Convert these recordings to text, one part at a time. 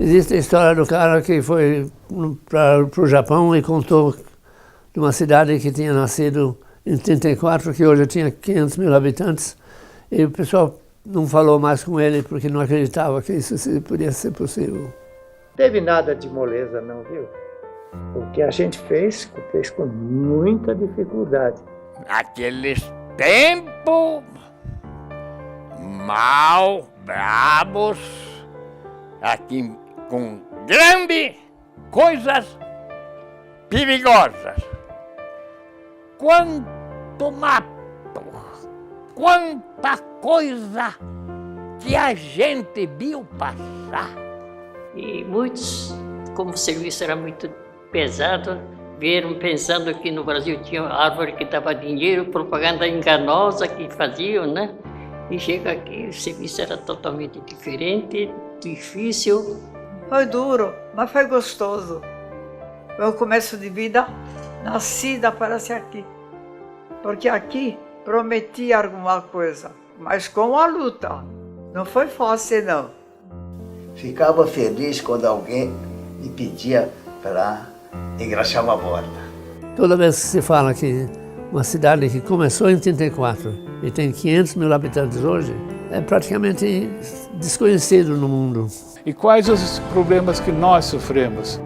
Existe a história do cara que foi para o Japão e contou de uma cidade que tinha nascido em 34, que hoje tinha 500 mil habitantes, e o pessoal não falou mais com ele porque não acreditava que isso podia ser possível. Teve nada de moleza não, viu? O que a gente fez com muita dificuldade. Naqueles tempos, mal, bravos, aqui com grandes coisas perigosas. Quanto mato, quanta coisa que a gente viu passar. E muitos, como o serviço era muito pesado, vieram pensando que no Brasil tinha árvore que dava dinheiro, propaganda enganosa que faziam, né? E chega aqui, o serviço era totalmente diferente, difícil. Foi duro, mas foi gostoso. Meu começo de vida, nascida para ser aqui. Porque aqui prometia alguma coisa, mas com a luta. Não foi fácil, não. Ficava feliz quando alguém me pedia para engraxar uma borda. Toda vez que se fala que uma cidade que começou em 34 e tem 500 mil habitantes hoje, é praticamente desconhecido no mundo. E quais os problemas que nós sofremos?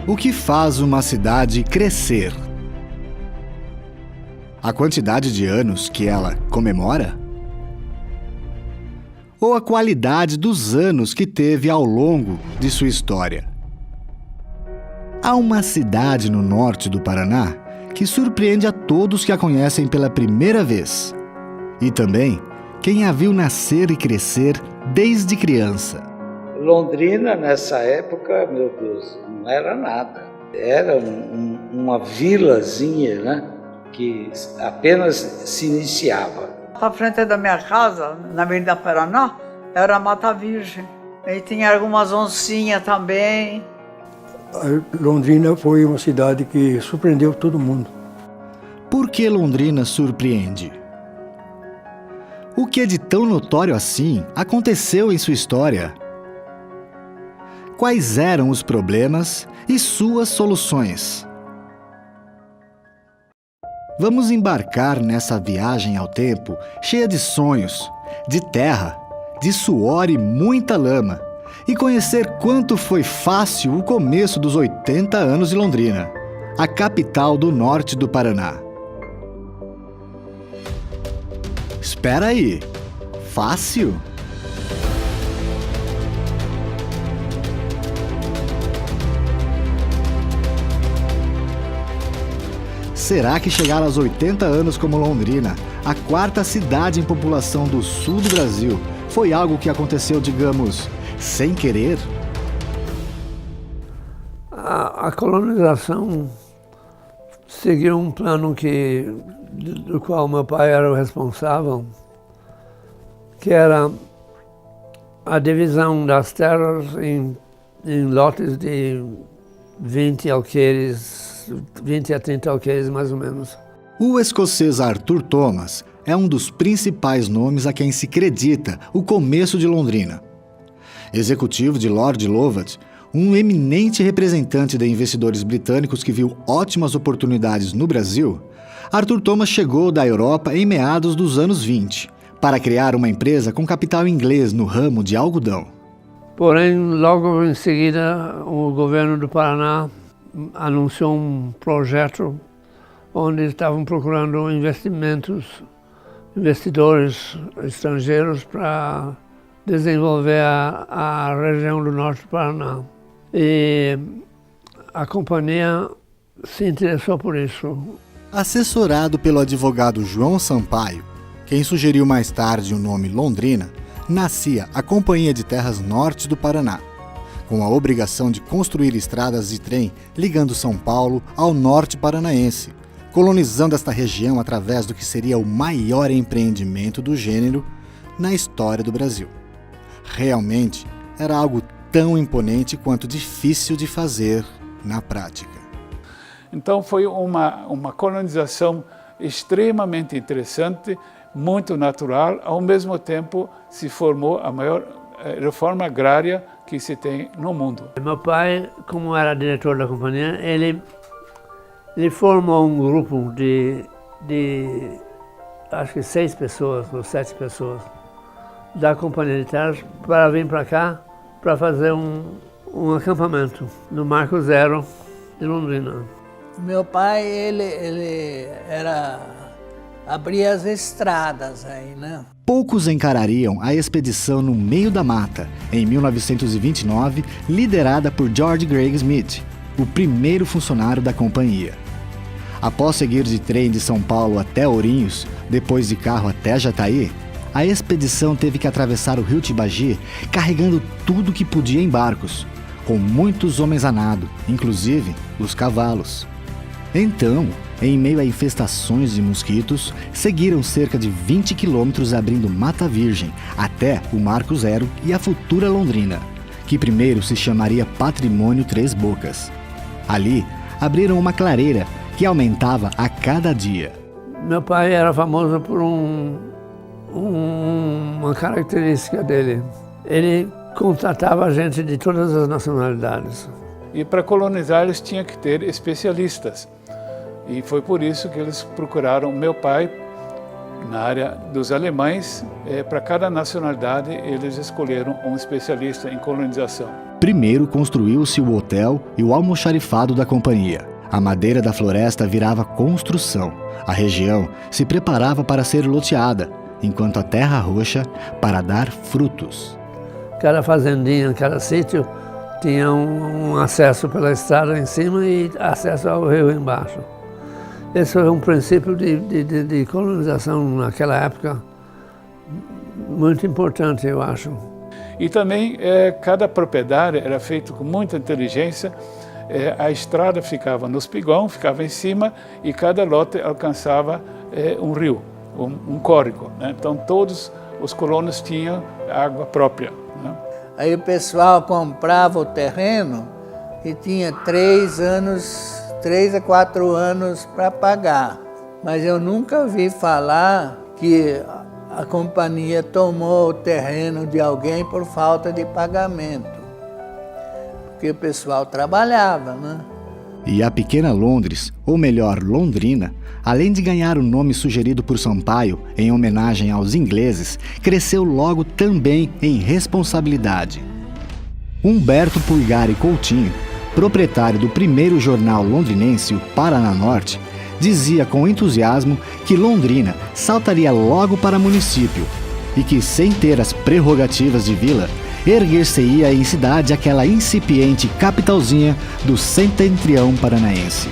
O que faz uma cidade crescer? A quantidade de anos que ela comemora? Ou a qualidade dos anos que teve ao longo de sua história? Há uma cidade no norte do Paraná que surpreende a todos que a conhecem pela primeira vez. E também quem a viu nascer e crescer desde criança. Londrina, nessa época, meu Deus, não era nada. Era uma vilazinha, né, que apenas se iniciava. À frente da minha casa, na Avenida Paraná, era Mata Virgem. E tinha algumas oncinhas também. Londrina foi uma cidade que surpreendeu todo mundo. Por que Londrina surpreende? O que é de tão notório assim aconteceu em sua história? Quais eram os problemas e suas soluções? Vamos embarcar nessa viagem ao tempo cheia de sonhos, de terra, de suor e muita lama, e conhecer quanto foi fácil o começo dos 80 anos de Londrina, a capital do norte do Paraná. Espera aí, fácil? Será que chegar aos 80 anos como Londrina, a quarta cidade em população do sul do Brasil, foi algo que aconteceu, digamos, sem querer? A colonização seguiu um plano do qual meu pai era o responsável, que era a divisão das terras em lotes de 20 alqueires, 20 a 30 alqueires mais ou menos. O escocês Arthur Thomas é um dos principais nomes a quem se acredita o começo de Londrina. Executivo de Lord Lovat, um eminente representante de investidores britânicos que viu ótimas oportunidades no Brasil, Arthur Thomas chegou da Europa em meados dos anos 20 para criar uma empresa com capital inglês no ramo de algodão. Porém, logo em seguida, o governo do Paraná anunciou um projeto onde estavam procurando investidores estrangeiros para desenvolver a região do norte do Paraná. E a companhia se interessou por isso. Assessorado pelo advogado João Sampaio, quem sugeriu mais tarde o nome Londrina, nascia a Companhia de Terras Norte do Paraná, com a obrigação de construir estradas de trem ligando São Paulo ao norte paranaense, colonizando esta região através do que seria o maior empreendimento do gênero na história do Brasil. Realmente era algo tão imponente quanto difícil de fazer na prática. Então foi uma colonização extremamente interessante, muito natural, ao mesmo tempo se formou a maior reforma agrária que se tem no mundo. Meu pai, como era diretor da companhia, ele formou um grupo de acho que 6 pessoas ou 7 pessoas da companhia de terras para vir para cá para fazer um acampamento no Marco Zero de Londrina. Meu pai, ele abria as estradas aí, né? Poucos encarariam a expedição no meio da mata, em 1929, liderada por George Craig Smith, o primeiro funcionário da companhia. Após seguir de trem de São Paulo até Ourinhos, depois de carro até Jataí, a expedição teve que atravessar o rio Tibagi carregando tudo que podia em barcos, com muitos homens a nado, inclusive os cavalos. Então, em meio a infestações de mosquitos, seguiram cerca de 20 quilômetros abrindo Mata Virgem até o Marco Zero e a futura Londrina, que primeiro se chamaria Patrimônio Três Bocas. Ali, abriram uma clareira que aumentava a cada dia. Meu pai era famoso por uma característica dele. Ele contratava gente de todas as nacionalidades. E para colonizar eles tinham que ter especialistas. E foi por isso que eles procuraram meu pai na área dos alemães. Para cada nacionalidade eles escolheram um especialista em colonização. Primeiro construiu-se o hotel e o almoxarifado da companhia. A madeira da floresta virava construção. A região se preparava para ser loteada, enquanto a terra roxa para dar frutos. Cada fazendinha, cada sítio tinha um acesso pela estrada em cima e acesso ao rio embaixo. Esse foi um princípio de colonização naquela época muito importante, eu acho. E também cada propriedade era feita com muita inteligência. A estrada ficava no espigão, ficava em cima e cada lote alcançava um rio, um córrego, né? Então todos os colonos tinham água própria, né? Aí o pessoal comprava o terreno e tinha 3 a 4 anos para pagar. Mas eu nunca vi falar que a companhia tomou o terreno de alguém por falta de pagamento. Porque o pessoal trabalhava, né? E a pequena Londres, ou melhor, Londrina, além de ganhar o nome sugerido por Sampaio em homenagem aos ingleses, cresceu logo também em responsabilidade. Humberto Pulgari Coutinho, proprietário do primeiro jornal londrinense, o Paraná Norte, dizia com entusiasmo que Londrina saltaria logo para município e que, sem ter as prerrogativas de vila, erguer-se-ia em cidade aquela incipiente capitalzinha do setentrião paranaense.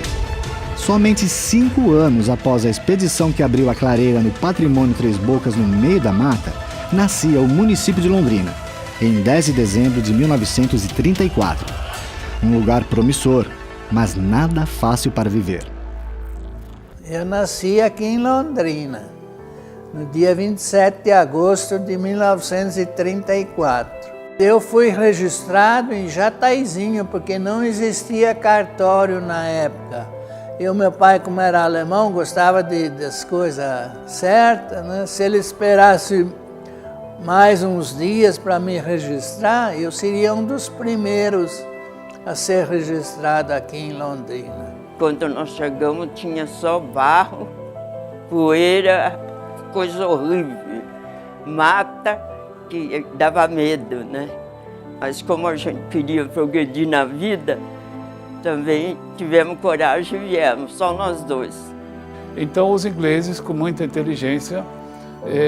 Somente 5 anos após a expedição que abriu a clareira no Patrimônio Três Bocas no meio da mata, nascia o município de Londrina, em 10 de dezembro de 1934. Um lugar promissor, mas nada fácil para viver. Eu nasci aqui em Londrina, no dia 27 de agosto de 1934. Eu fui registrado em Jataizinho, porque não existia cartório na época. Meu pai, como era alemão, gostava das coisas certas, né? Se ele esperasse mais uns dias para me registrar, eu seria um dos primeiros a ser registrado aqui em Londrina. Quando nós chegamos, tinha só barro, poeira, coisa horrível, mata, que dava medo, né? Mas como a gente queria progredir na vida, também tivemos coragem e viemos, só nós dois. Então os ingleses, com muita inteligência,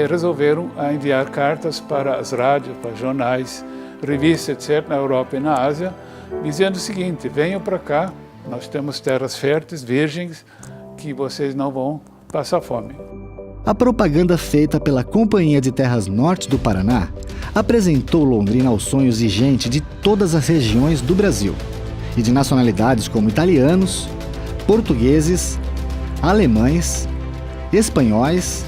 resolveram enviar cartas para as rádios, para jornais, revistas, etc., na Europa e na Ásia, dizendo o seguinte: venham para cá, nós temos terras férteis, virgens, que vocês não vão passar fome. A propaganda feita pela Companhia de Terras Norte do Paraná apresentou Londrina aos sonhos de gente de todas as regiões do Brasil e de nacionalidades como italianos, portugueses, alemães, espanhóis,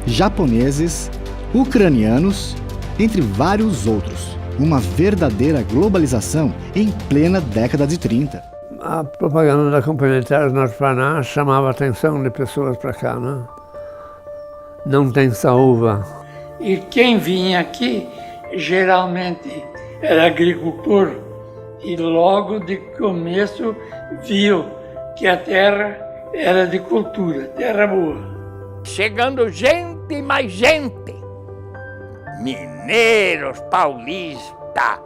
japoneses, ucranianos, entre vários outros. Uma verdadeira globalização em plena década de 30. A propaganda da Companhia de Terras Norte do Paraná chamava a atenção de pessoas para cá, né? não tem saúva. E quem vinha aqui geralmente era agricultor e logo de começo viu que a terra era de cultura, terra boa. Chegando gente e mais gente. Mineiros, paulistas,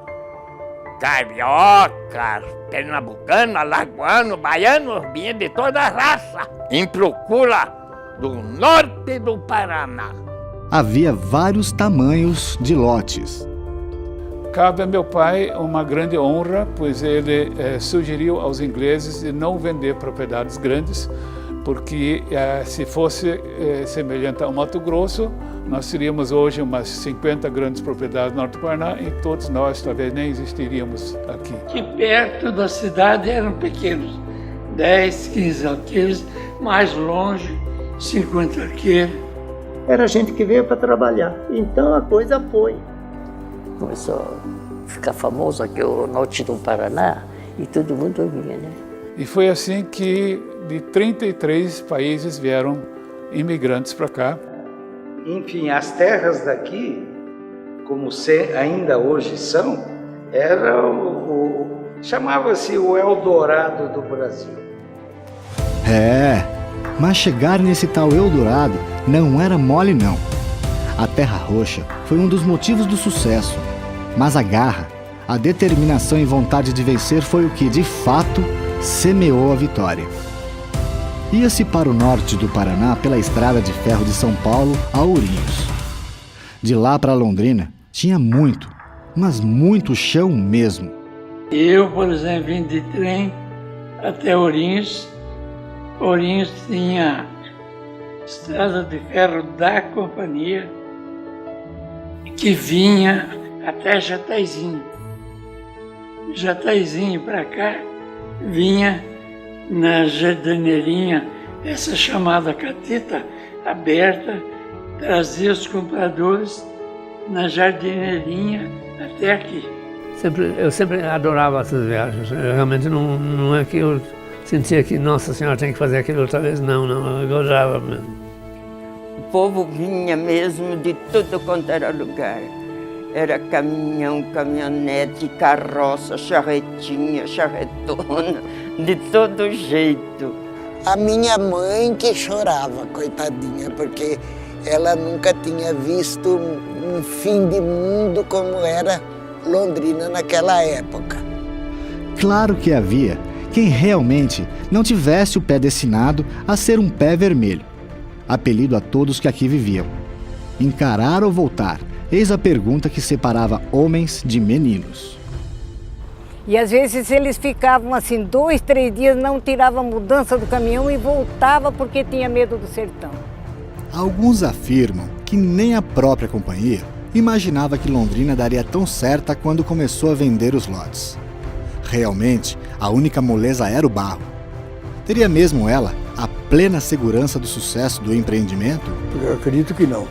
cariocas, pernambucanos, alagoanos, baianos, vinha de toda a raça, em procura do norte do Paraná. Havia vários tamanhos de lotes. Cabe a meu pai uma grande honra, pois ele sugeriu aos ingleses de não vender propriedades grandes, porque se fosse semelhante ao Mato Grosso, nós teríamos hoje umas 50 grandes propriedades no Norte do Paraná e todos nós talvez nem existiríamos aqui. Que perto da cidade eram pequenos, 10, 15 alqueires, mais longe, 50 alqueires. Era gente que veio para trabalhar, então a coisa foi. Começou a ficar famoso aqui o norte do Paraná e todo mundo vinha, né? E foi assim que de 33 países vieram imigrantes para cá. Enfim, as terras daqui, como ainda hoje são, era chamava-se o Eldorado do Brasil. Mas chegar nesse tal Eldorado não era mole não. A Terra Roxa foi um dos motivos do sucesso, mas a garra, a determinação e vontade de vencer foi o que, de fato, semeou a vitória. Ia-se para o norte do Paraná pela estrada de ferro de São Paulo a Ourinhos. De lá para Londrina tinha muito, mas muito chão mesmo. Eu, por exemplo, vim de trem até Ourinhos. Ourinhos tinha estrada de ferro da companhia que vinha até Jataizinho. Jataizinho para cá vinha na jardineirinha, essa chamada catita aberta, trazia os compradores na jardineirinha até aqui. Eu sempre adorava essas viagens. Eu realmente não é que eu sentia que Nossa Senhora tem que fazer aquilo outra vez, não, eu adorava mesmo. O povo vinha mesmo de tudo quanto era lugar. Era caminhão, caminhonete, carroça, charretinha, charretona, de todo jeito. A minha mãe que chorava, coitadinha, porque ela nunca tinha visto um fim de mundo como era Londrina naquela época. Claro que havia quem realmente não tivesse o pé destinado a ser um pé vermelho, apelido a todos que aqui viviam. Encarar ou voltar, eis a pergunta que separava homens de meninos. E às vezes eles ficavam assim 2, 3 dias, não tiravam a mudança do caminhão e voltava porque tinha medo do sertão. Alguns afirmam que nem a própria companhia imaginava que Londrina daria tão certa quando começou a vender os lotes. Realmente, a única moleza era o barro. Teria mesmo ela a plena segurança do sucesso do empreendimento? Eu acredito que não.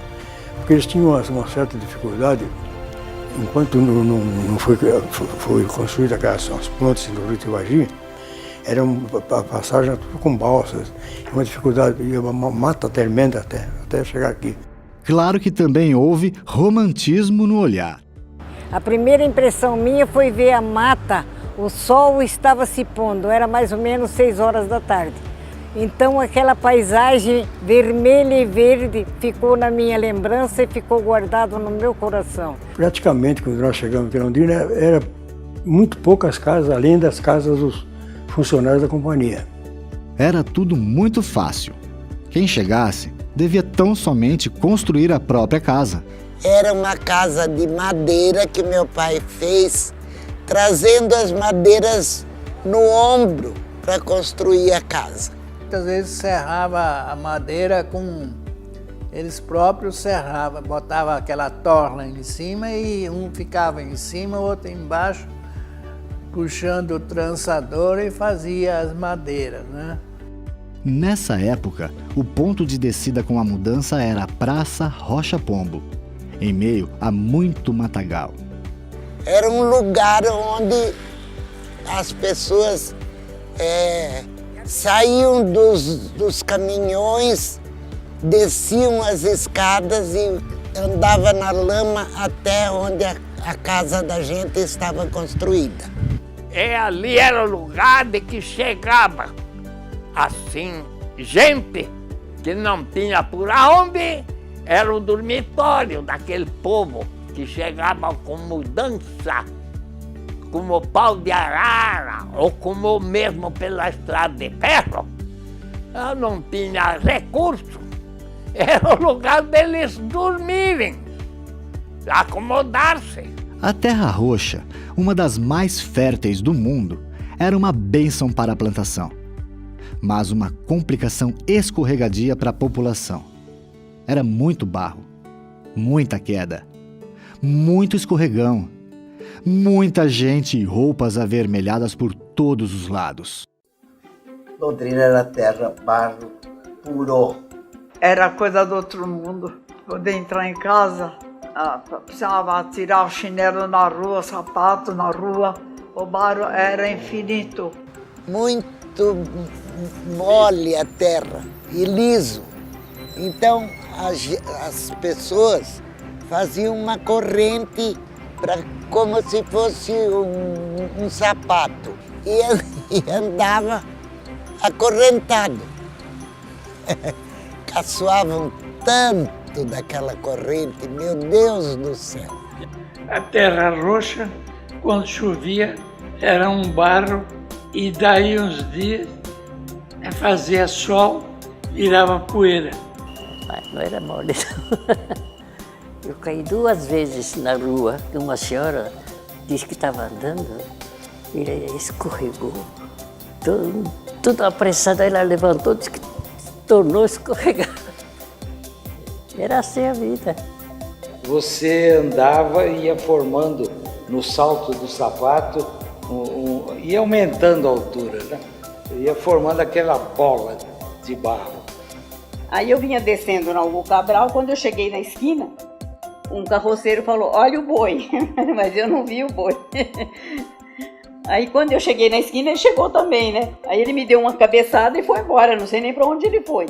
Porque eles tinham uma certa dificuldade, enquanto não foi construída as pontes do Rio Tibagi, era a passagem tudo com balsas, uma dificuldade, uma mata tremenda até chegar aqui. Claro que também houve romantismo no olhar. A primeira impressão minha foi ver a mata, o sol estava se pondo, era mais ou menos 6 horas da tarde. Então aquela paisagem vermelha e verde ficou na minha lembrança e ficou guardado no meu coração. Praticamente, quando nós chegamos em Londrina, era muito poucas casas, além das casas dos funcionários da companhia. Era tudo muito fácil. Quem chegasse devia tão somente construir a própria casa. Era uma casa de madeira que meu pai fez, trazendo as madeiras no ombro para construir a casa. Muitas vezes serrava a madeira com... Eles próprios serravam, botavam aquela torna em cima e um ficava em cima, o outro embaixo, puxando o trançador e fazia as madeiras, né? Nessa época, o ponto de descida com a mudança era a Praça Rocha Pombo, em meio a muito matagal. Era um lugar onde as pessoas saíam dos caminhões desciam as escadas e andava na lama até onde a casa da gente estava construída. Ali era o lugar de que chegava, assim, gente que não tinha por onde, era o dormitório daquele povo que chegava com mudança, como pau de arara, ou como mesmo pela estrada de ferro. Eu não tinha recurso, era o lugar deles dormirem, acomodar-se. A terra roxa, uma das mais férteis do mundo, era uma bênção para a plantação, mas uma complicação escorregadia para a população. Era muito barro, muita queda, muito escorregão, muita gente e roupas avermelhadas por todos os lados. Londrina era terra, barro puro. Era coisa do outro mundo. Poder entrar em casa, precisava tirar o chinelo na rua, sapato na rua. O barro era infinito. Muito mole a terra e liso. Então as pessoas faziam uma corrente como se fosse um sapato e andava acorrentado. Caçoavam tanto daquela corrente, meu Deus do céu. A terra roxa, quando chovia, era um barro e daí uns dias fazia sol, virava poeira. Não era mole. Eu caí 2 vezes na rua, uma senhora disse que estava andando, e escorregou. Tudo apressado, ela levantou, disse que tornou a escorregar. Era assim a vida. Você andava e ia formando no salto do sapato, ia aumentando a altura, né? Ia formando aquela bola de barro. Aí eu vinha descendo na Hugo Cabral, quando eu cheguei na esquina, um carroceiro falou, olha o boi, mas eu não vi o boi. Aí quando eu cheguei na esquina, ele chegou também, né? Aí ele me deu uma cabeçada e foi embora, não sei nem para onde ele foi.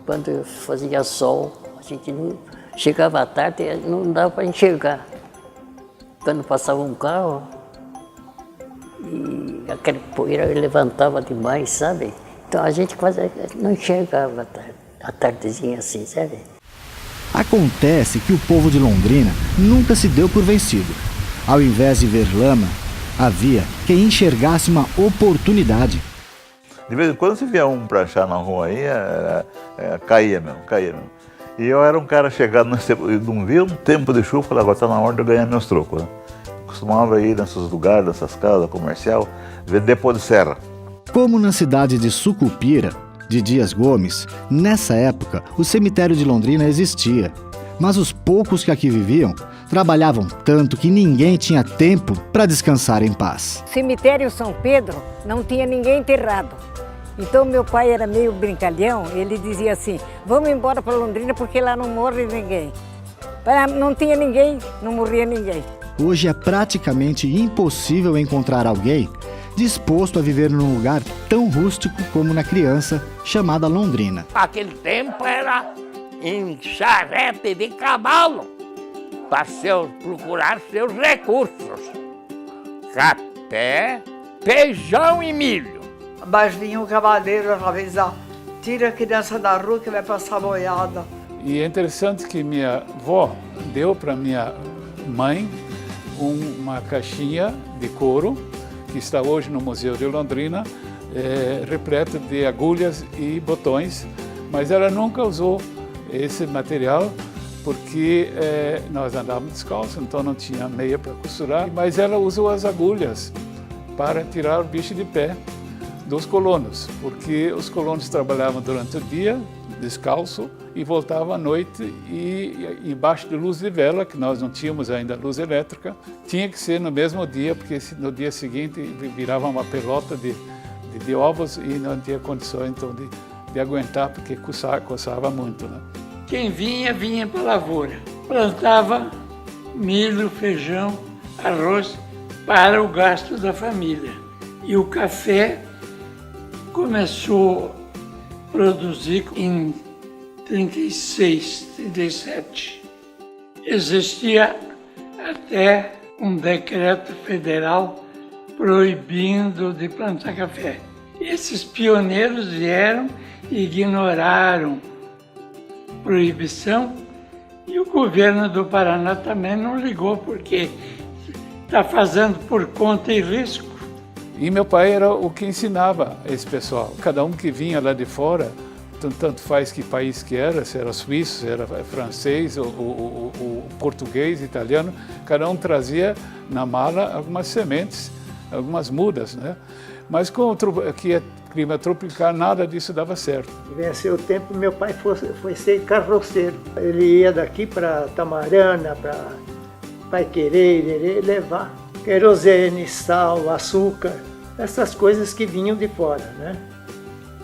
Quando fazia sol, a gente não chegava à tarde, não dava para enxergar. Quando passava um carro, e aquela poeira levantava demais, sabe? Então a gente quase não enxergava a tardezinha assim, sabe? Acontece que o povo de Londrina nunca se deu por vencido. Ao invés de ver lama, havia quem enxergasse uma oportunidade. De vez em quando se via um pra achar na rua aí, caía mesmo. E eu era um cara chegado, não via um tempo de chuva, falei, agora está na hora de eu ganhar meus trocos. Né? Costumava ir nesses lugares, nessas casas comerciais, vender pó de serra. Como na cidade de Sucupira, de Dias Gomes, nessa época o cemitério de Londrina existia, mas os poucos que aqui viviam trabalhavam tanto que ninguém tinha tempo para descansar em paz. Cemitério São Pedro não tinha ninguém enterrado. Então meu pai era meio brincalhão, ele dizia assim, vamos embora para Londrina porque lá não morre ninguém. Não tinha ninguém, não morria ninguém. Hoje é praticamente impossível encontrar alguém disposto a viver num lugar tão rústico como na criança chamada Londrina. Aquele tempo era em charrete de cavalo, para procurar seus recursos. Café, feijão e milho. Mas vinha o cavaleiro avisar, tira a criança da rua que vai passar boiada. E é interessante que minha avó deu para minha mãe uma caixinha de couro, que está hoje no Museu de Londrina, repleta de agulhas e botões, mas ela nunca usou esse material porque nós andávamos descalços, então não tinha meia para costurar, mas ela usou as agulhas para tirar o bicho de pé dos colonos, porque os colonos trabalhavam durante o dia, descalço, e voltavam à noite e embaixo de luz de vela, que nós não tínhamos ainda luz elétrica, tinha que ser no mesmo dia, porque no dia seguinte virava uma pelota de ovos e não tinha condições então de aguentar, porque coçava muito, né? Quem vinha para a lavoura, plantava milho, feijão, arroz para o gasto da família. E o café começou a produzir em 36, 37. Existia até um decreto federal proibindo de plantar café. Esses pioneiros vieram e ignoraram a proibição e o governo do Paraná também não ligou, porque está fazendo por conta e risco. E meu pai era o que ensinava esse pessoal. Cada um que vinha lá de fora, tanto faz que país que era, se era suíço, se era francês, ou português, italiano, cada um trazia na mala algumas sementes, algumas mudas, né? Mas com aqui é clima tropical, nada disso dava certo. Venceu o tempo, meu pai foi ser carroceiro. Ele ia daqui para Tamarana, para Paiquerê, levar querosene, sal, açúcar, essas coisas que vinham de fora, né?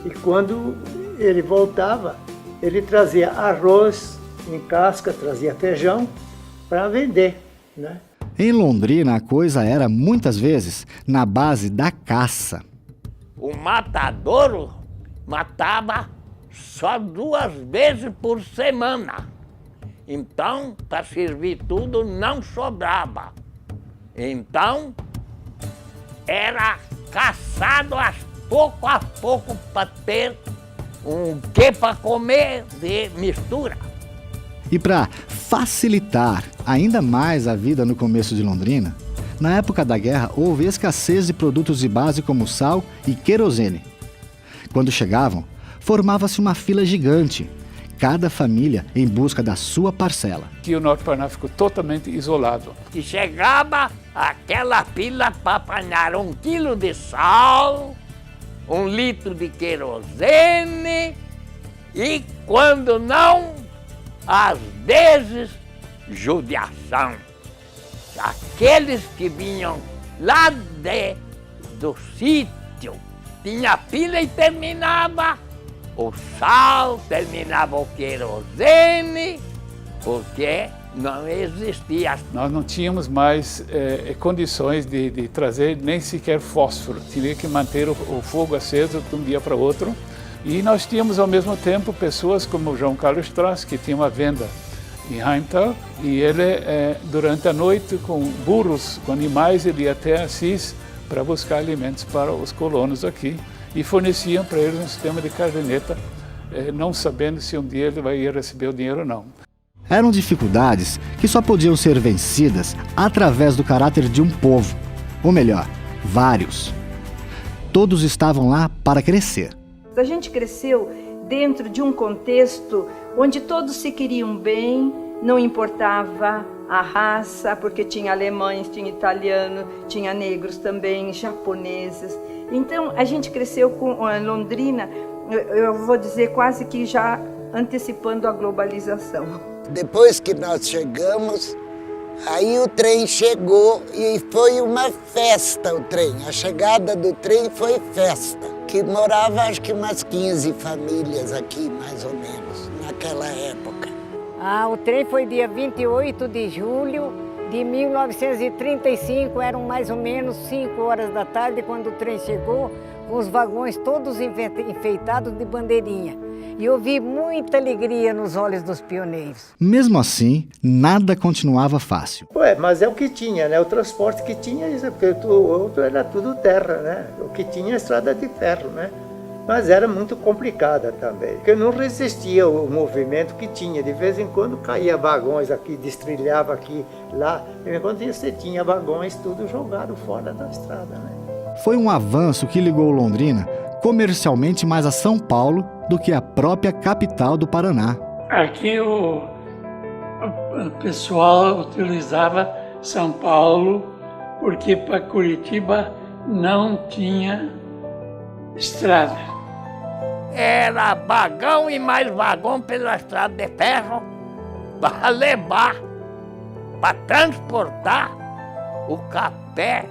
E quando ele voltava, ele trazia arroz em casca, trazia feijão para vender, né? Em Londrina, a coisa era, muitas vezes, na base da caça. O matadouro matava só 2 vezes por semana. Então, para servir tudo, não sobrava. Então, era caçado a pouco para ter um quê para comer de mistura. E para facilitar ainda mais a vida no começo de Londrina, na época da guerra houve escassez de produtos de base como sal e querosene. Quando chegavam, formava-se uma fila gigante, cada família em busca da sua parcela. Aqui o Norte Paraná ficou totalmente isolado. Que chegava aquela fila para apanhar 1 quilo de sal, 1 litro de querosene e, quando não, às vezes, judiação. Aqueles que vinham lá do sítio, tinha fila e terminava o sal, terminava o querosene, porque não existia. Nós não tínhamos mais condições de trazer nem sequer fósforo. Tinha que manter o fogo aceso de um dia para o outro. E nós tínhamos, ao mesmo tempo, pessoas como o João Carlos Strass, que tinha uma venda em Heimtal, e ele, durante a noite, com burros, com animais, ele ia até Assis para buscar alimentos para os colonos aqui, e forneciam para eles um sistema de caderneta, não sabendo se um dia ele ia receber o dinheiro ou não. Eram dificuldades que só podiam ser vencidas através do caráter de um povo, ou melhor, vários. Todos estavam lá para crescer. A gente cresceu dentro de um contexto onde todos se queriam bem, não importava a raça, porque tinha alemães, tinha italiano, tinha negros também, japoneses. Então a gente cresceu com Londrina, eu vou dizer quase que já antecipando a globalização. Depois que nós chegamos, aí o trem chegou e foi uma festa o trem. A chegada do trem foi festa. Que morava acho que umas 15 famílias aqui, mais ou menos, naquela época. O trem foi dia 28 de julho de 1935, eram mais ou menos 5 horas da tarde quando o trem chegou, com os vagões todos enfeitados de bandeirinha. E eu vi muita alegria nos olhos dos pioneiros. Mesmo assim, nada continuava fácil. Mas é o que tinha, né? O transporte que tinha, porque o outro era tudo terra, né? O que tinha estrada de ferro, né? Mas era muito complicada também, porque não resistia o movimento que tinha. De vez em quando caía vagões aqui, destrilhava aqui, lá. De vez em quando você tinha vagões tudo jogado fora da estrada, né? Foi um avanço que ligou Londrina comercialmente mais a São Paulo do que a própria capital do Paraná. Aqui o pessoal utilizava São Paulo porque para Curitiba não tinha estrada. Era vagão e mais vagão pela estrada de ferro para levar, para transportar o café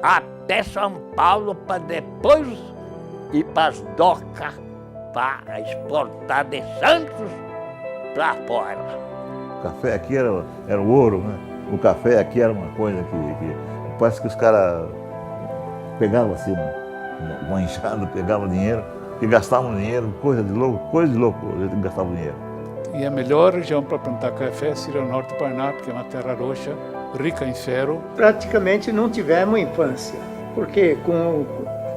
até São Paulo para depois ir para as docas para exportar de Santos para fora. O café aqui era o ouro, né? O café aqui era uma coisa que parece que os caras pegavam assim, uma enxada, pegavam dinheiro que gastavam dinheiro, coisa de louco, a gente gastava dinheiro. E a melhor região para plantar café seria o norte do Paraná, porque é uma terra roxa, rica em ferro. Praticamente não tivemos infância, porque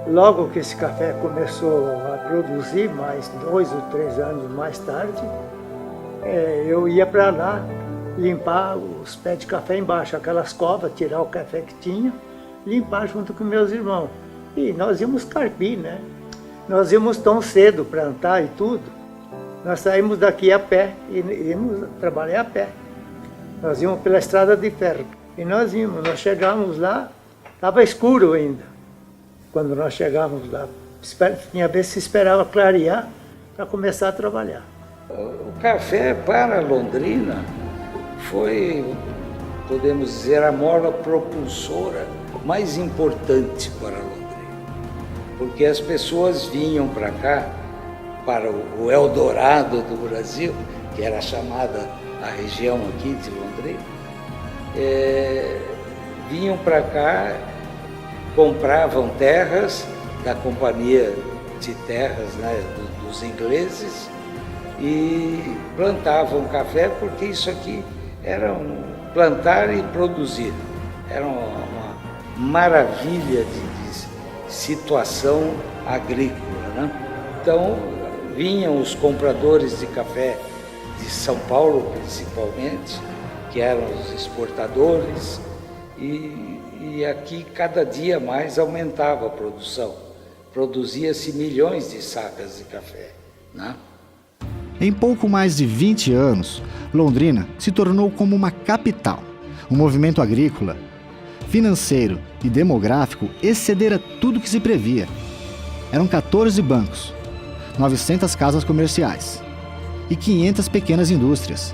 logo que esse café começou a produzir, mais 2 ou 3 anos mais tarde, eu ia para lá limpar os pés de café embaixo, aquelas covas, tirar o café que tinha, limpar junto com meus irmãos. E nós íamos carpir, né? Nós íamos tão cedo plantar e tudo. Nós saímos daqui a pé e íamos trabalhar a pé. Nós íamos pela estrada de ferro. E nós chegamos lá, estava escuro ainda. Quando nós chegamos lá, tinha vez que se esperava clarear para começar a trabalhar. O café para Londrina foi, podemos dizer, a mola propulsora mais importante para Londrina. Porque as pessoas vinham para cá, para o Eldorado do Brasil, que era chamada a região aqui de Londrina, vinham para cá, compravam terras da Companhia de Terras, né, dos ingleses, e plantavam café, porque isso aqui era plantar e produzir. Era uma maravilha de situação agrícola, né? Então, vinham os compradores de café de São Paulo, principalmente, que eram os exportadores, e aqui cada dia mais aumentava a produção. Produzia-se milhões de sacas de café, né? Em pouco mais de 20 anos, Londrina se tornou como uma capital. O movimento agrícola, financeiro e demográfico excedera tudo que se previa. Eram 14 bancos, 900 casas comerciais e 500 pequenas indústrias.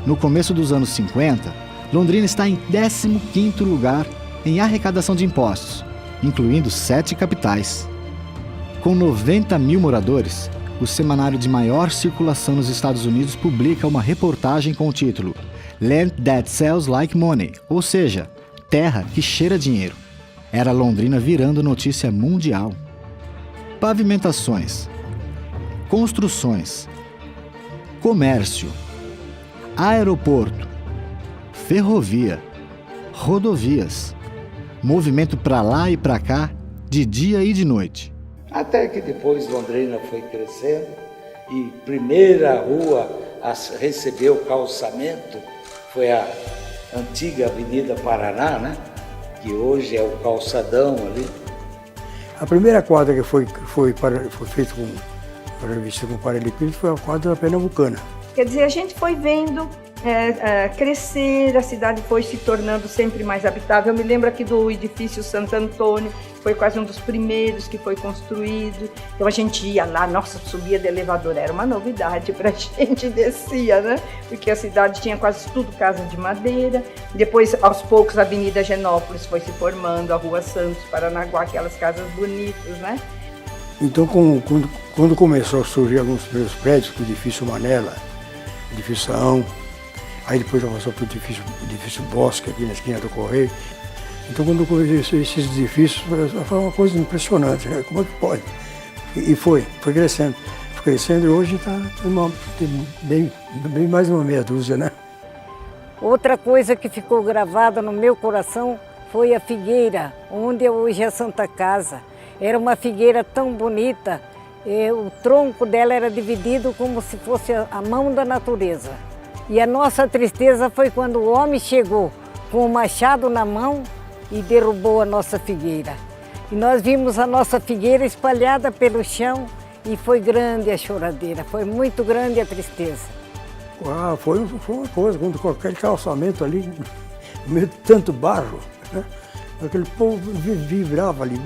No começo dos anos 50, Londrina está em 15º lugar em arrecadação de impostos, incluindo 7 capitais. Com 90 mil moradores, o semanário de maior circulação nos Estados Unidos publica uma reportagem com o título Land That Sells Like Money, ou seja, terra que cheira dinheiro. Era Londrina virando notícia mundial. Pavimentações, construções, comércio, aeroporto, ferrovia, rodovias, movimento para lá e para cá, de dia e de noite. Até que depois Londrina foi crescendo e primeira rua a receber o calçamento foi a antiga Avenida Paraná, né? Que hoje é o calçadão ali. A primeira quadra que foi feita para revista com paralelepípedo foi a quadra pernambucana. Quer dizer, a gente foi vendo crescer, a cidade foi se tornando sempre mais habitável. Eu me lembro aqui do edifício Santo Antônio, foi quase um dos primeiros que foi construído. Então a gente ia lá, nossa, subia de elevador, era uma novidade pra gente, descia, né? Porque a cidade tinha quase tudo casa de madeira. Depois, aos poucos, a Avenida Genópolis foi se formando, a Rua Santos, Paranaguá, aquelas casas bonitas, né? Então, quando começou a surgir alguns primeiros prédios, o edifício Manela, o edifício Saão, aí depois já passou para o edifício Bosque, aqui na esquina do Correio. Então, quando começou esses edifícios, foi uma coisa impressionante, né? Como é que pode? E foi crescendo. Foi crescendo e hoje está bem mais de uma meia dúzia, né? Outra coisa que ficou gravada no meu coração foi a figueira, onde hoje é a Santa Casa. Era uma figueira tão bonita, o tronco dela era dividido como se fosse a mão da natureza. E a nossa tristeza foi quando o homem chegou com o machado na mão e derrubou a nossa figueira. E nós vimos a nossa figueira espalhada pelo chão e foi grande a choradeira, foi muito grande a tristeza. Foi uma coisa, quando qualquer calçamento ali, no meio de tanto barro, né? Aquele povo vibrava ali,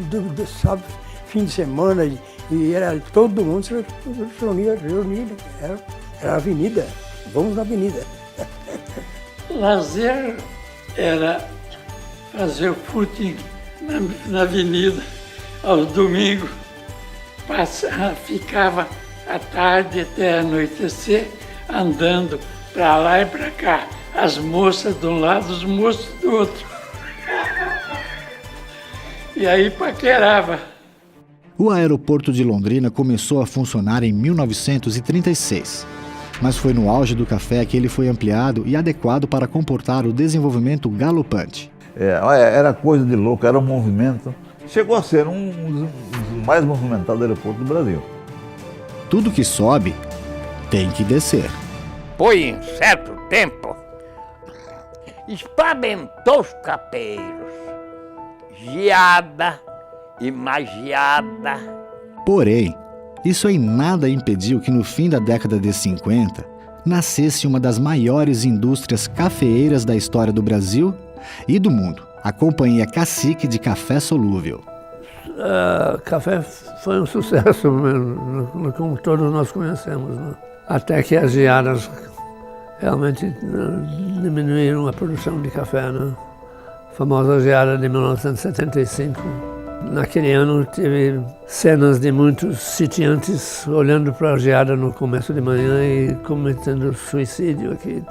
sabe, fim de semana, e era todo mundo se reunia, era a avenida, vamos na avenida. Lazer era fazer o footing na avenida aos domingos, ficava à tarde até anoitecer, andando para lá e para cá, as moças de um lado, os moços do outro. E aí paquerava. O aeroporto de Londrina começou a funcionar em 1936, mas foi no auge do café que ele foi ampliado e adequado para comportar o desenvolvimento galopante. Era coisa de louco, era um movimento. Chegou a ser um dos mais movimentados aeroportos do Brasil. Tudo que sobe tem que descer. Foi em certo tempo, espaventou os capeiros, geada e mais geada. Porém, isso em nada impediu que no fim da década de 50 nascesse uma das maiores indústrias cafeeiras da história do Brasil e do mundo, a Companhia Cacique de Café Solúvel. Café foi um sucesso mesmo, como todos nós conhecemos, né? Até que as geadas realmente diminuíram a produção de café, né? A famosa geada de 1975. Naquele ano teve cenas de muitos sitiantes olhando para a geada no começo de manhã e cometendo suicídio aqui.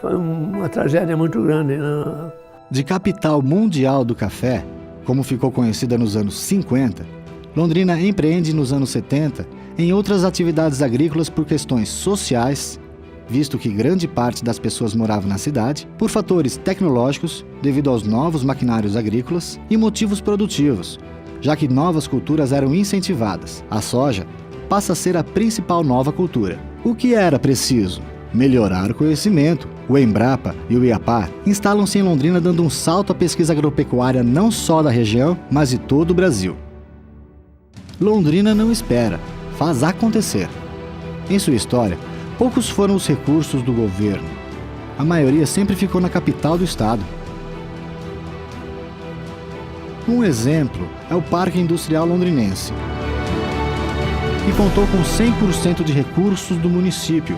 Foi uma tragédia muito grande, né? De capital mundial do café, como ficou conhecida nos anos 50, Londrina empreende nos anos 70 em outras atividades agrícolas por questões sociais, visto que grande parte das pessoas morava na cidade, por fatores tecnológicos, devido aos novos maquinários agrícolas, e motivos produtivos, já que novas culturas eram incentivadas. A soja passa a ser a principal nova cultura. O que era preciso? Melhorar o conhecimento. O Embrapa e o IAPAR instalam-se em Londrina, dando um salto à pesquisa agropecuária não só da região, mas de todo o Brasil. Londrina não espera, faz acontecer. Em sua história, poucos foram os recursos do governo. A maioria sempre ficou na capital do estado. Um exemplo é o Parque Industrial Londrinense, que contou com 100% de recursos do município,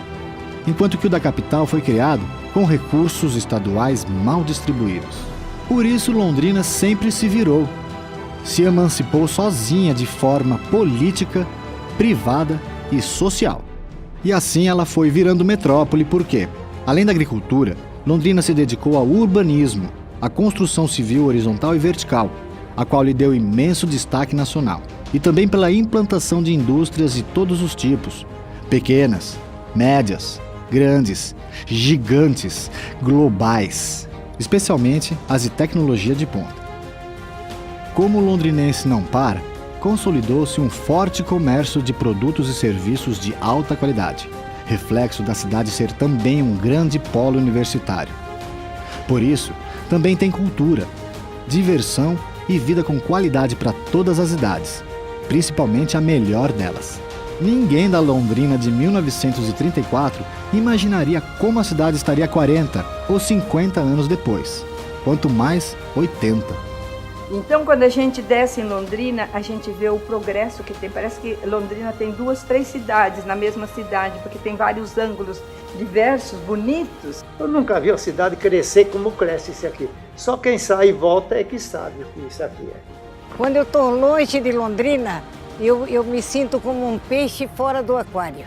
enquanto que o da capital foi criado com recursos estaduais mal distribuídos. Por isso, Londrina sempre se virou, se emancipou sozinha de forma política, privada e social. E assim ela foi virando metrópole porque, além da agricultura, Londrina se dedicou ao urbanismo, à construção civil horizontal e vertical, a qual lhe deu imenso destaque nacional, e também pela implantação de indústrias de todos os tipos, pequenas, médias, grandes, gigantes, globais, especialmente as de tecnologia de ponta. Como o londrinense não para, consolidou-se um forte comércio de produtos e serviços de alta qualidade, reflexo da cidade ser também um grande polo universitário. Por isso, também tem cultura, diversão e vida com qualidade para todas as idades, principalmente a melhor delas. Ninguém da Londrina de 1934 imaginaria como a cidade estaria 40 ou 50 anos depois, quanto mais 80. Então, quando a gente desce em Londrina, a gente vê o progresso que tem. Parece que Londrina tem 2, 3 cidades na mesma cidade, porque tem vários ângulos diversos, bonitos. Eu nunca vi a cidade crescer como cresce isso aqui. Só quem sai e volta é que sabe o que isso aqui é. Quando eu estou longe de Londrina, eu me sinto como um peixe fora do aquário.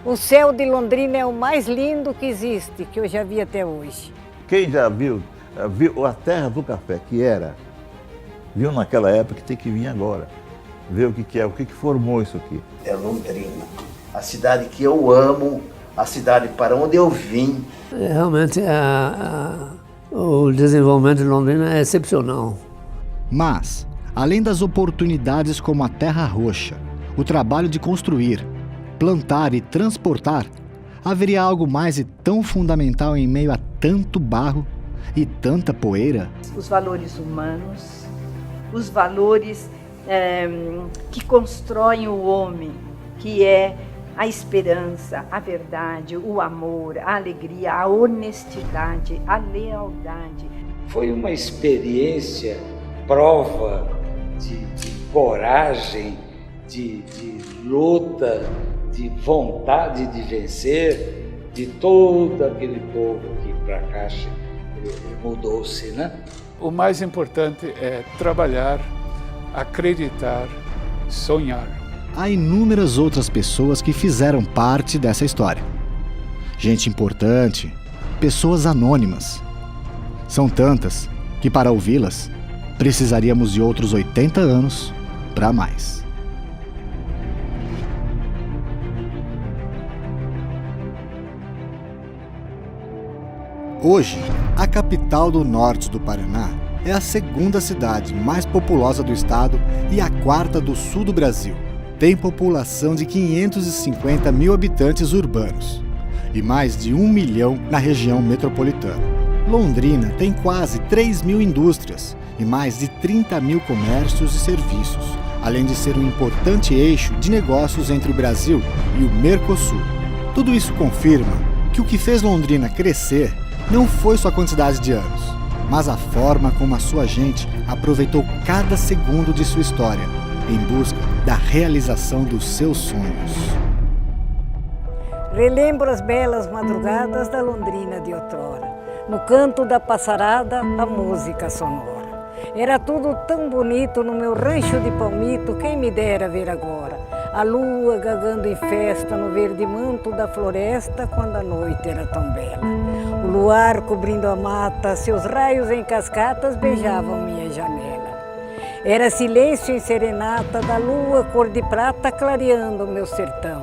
O céu de Londrina é o mais lindo que existe, que eu já vi até hoje. Quem já viu a terra do café, que era, viu naquela época, que tem que vir agora. Ver o que é, o que formou isso aqui. É Londrina, a cidade que eu amo, a cidade para onde eu vim. Realmente o desenvolvimento de Londrina é excepcional. Mas, além das oportunidades como a terra roxa, o trabalho de construir, plantar e transportar, haveria algo mais e tão fundamental em meio a tanto barro e tanta poeira? Os valores humanos, os valores que constroem o homem, que é a esperança, a verdade, o amor, a alegria, a honestidade, a lealdade. Foi uma experiência, prova de coragem, de luta, de vontade de vencer de todo aquele povo que para cá mudou-se, né? O mais importante é trabalhar, acreditar, sonhar. Há inúmeras outras pessoas que fizeram parte dessa história. Gente importante, pessoas anônimas. São tantas que, para ouvi-las, precisaríamos de outros 80 anos para mais. Hoje, a capital do norte do Paraná é a segunda cidade mais populosa do estado e a quarta do sul do Brasil. Tem população de 550 mil habitantes urbanos e mais de 1 milhão na região metropolitana. Londrina tem quase 3 mil indústrias e mais de 30 mil comércios e serviços, além de ser um importante eixo de negócios entre o Brasil e o Mercosul. Tudo isso confirma que o que fez Londrina crescer não foi sua quantidade de anos, mas a forma como a sua gente aproveitou cada segundo de sua história em busca da realização dos seus sonhos. Relembro as belas madrugadas da Londrina de outrora. No canto da passarada, a música sonora. Era tudo tão bonito no meu rancho de palmito, quem me dera ver agora. A lua gagando em festa no verde manto da floresta, quando a noite era tão bela. O luar cobrindo a mata, seus raios em cascatas beijavam minha janela. Era silêncio em serenata da lua cor de prata clareando o meu sertão.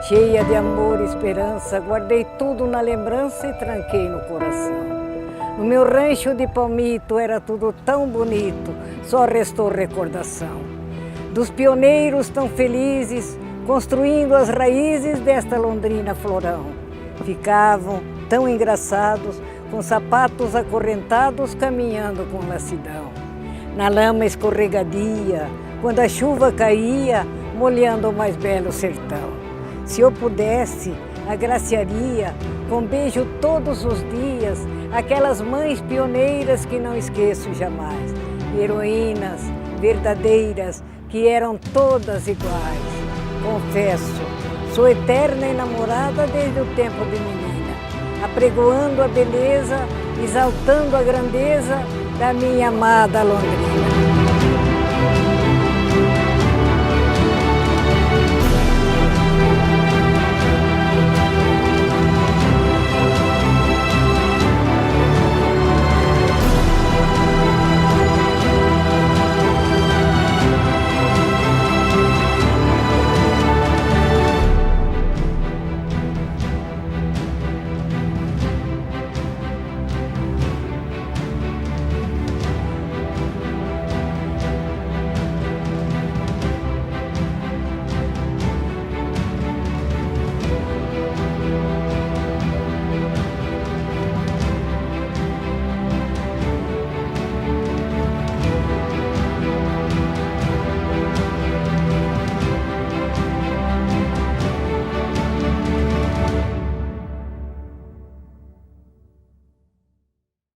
Cheia de amor e esperança, guardei tudo na lembrança e tranquei no coração. No meu rancho de palmito era tudo tão bonito, só restou recordação. Dos pioneiros tão felizes, construindo as raízes desta Londrina florão. Ficavam tão engraçados, com sapatos acorrentados, caminhando com lassidão. Na lama escorregadia, quando a chuva caía, molhando o mais belo sertão. Se eu pudesse, agraciaria, com beijo todos os dias, aquelas mães pioneiras que não esqueço jamais. Heroínas verdadeiras, que eram todas iguais. Confesso, sou eterna enamorada desde o tempo de menina, apregoando a beleza, exaltando a grandeza da minha amada Londrina.